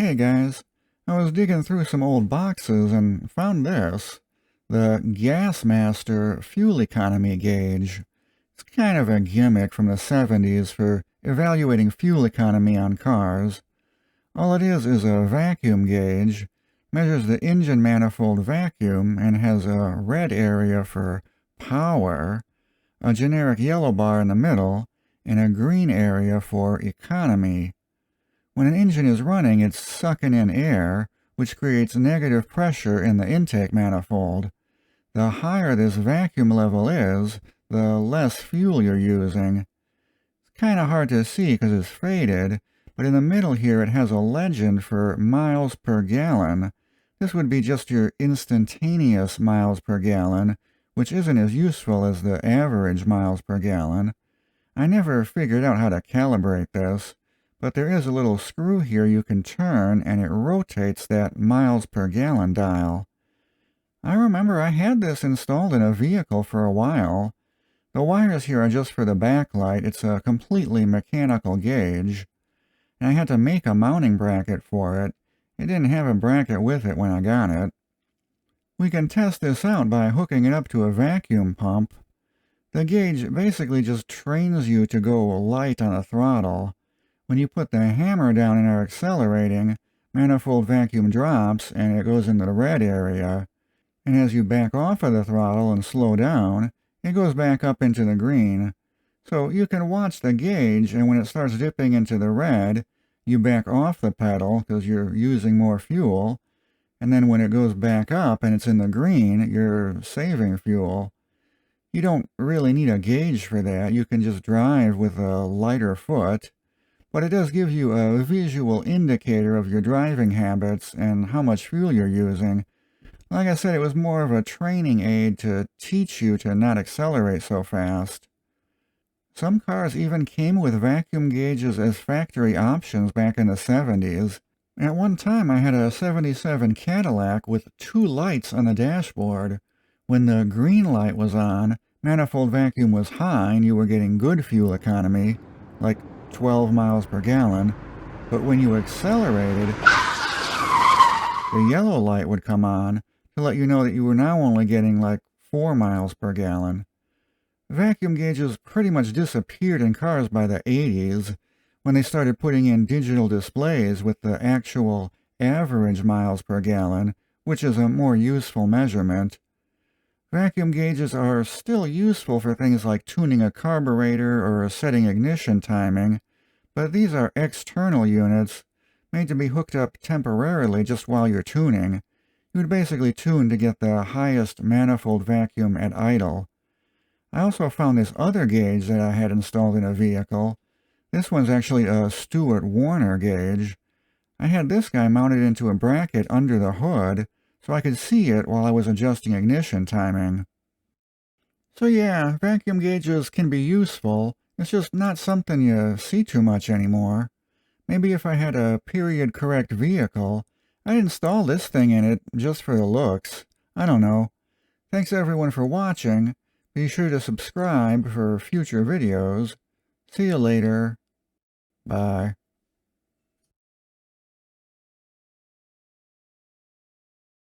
Hey guys, I was digging through some old boxes and found this, the Gas Master Fuel Economy Gauge. It's kind of a gimmick from the 70s for evaluating fuel economy on cars. All it is a vacuum gauge, measures the engine manifold vacuum and has a red area for power, a generic yellow bar in the middle, and a green area for economy. When an engine is running, it's sucking in air, which creates negative pressure in the intake manifold. The higher this vacuum level is, the less fuel you're using. It's kind of hard to see because it's faded, but in the middle here it has a legend for miles per gallon. This would be just your instantaneous miles per gallon, which isn't as useful as the average miles per gallon. I never figured out how to calibrate this, but there is a little screw here you can turn and it rotates that miles per gallon dial. I remember I had this installed in a vehicle for a while. The wires here are just for the backlight. It's a completely mechanical gauge. And I had to make a mounting bracket for it. It didn't have a bracket with it when I got it. We can test this out by hooking it up to a vacuum pump. The gauge basically just trains you to go light on a throttle. When you put the hammer down and are accelerating, manifold vacuum drops and it goes into the red area. And as you back off of the throttle and slow down, it goes back up into the green. So you can watch the gauge, and when it starts dipping into the red, you back off the pedal because you're using more fuel. And then when it goes back up and it's in the green, you're saving fuel. You don't really need a gauge for that. You can just drive with a lighter foot. But it does give you a visual indicator of your driving habits and how much fuel you're using. Like I said, it was more of a training aid to teach you to not accelerate so fast. Some cars even came with vacuum gauges as factory options back in the 70s. At one time I had a 77 Cadillac with 2 lights on the dashboard. When the green light was on, manifold vacuum was high and you were getting good fuel economy, like 12 miles per gallon, but when you accelerated, the yellow light would come on to let you know that you were now only getting like 4 miles per gallon. Vacuum gauges pretty much disappeared in cars by the 80s when they started putting in digital displays with the actual average miles per gallon, which is a more useful measurement. Vacuum gauges are still useful for things like tuning a carburetor or setting ignition timing, but these are external units made to be hooked up temporarily just while you're tuning. You would basically tune to get the highest manifold vacuum at idle. I also found this other gauge that I had installed in a vehicle. This one's actually a Stewart Warner gauge. I had this guy mounted into a bracket under the hood, so I could see it while I was adjusting ignition timing. So yeah, vacuum gauges can be useful. It's just not something you see too much anymore. Maybe if I had a period-correct vehicle, I'd install this thing in it just for the looks. I don't know. Thanks everyone for watching. Be sure to subscribe for future videos. See you later. Bye.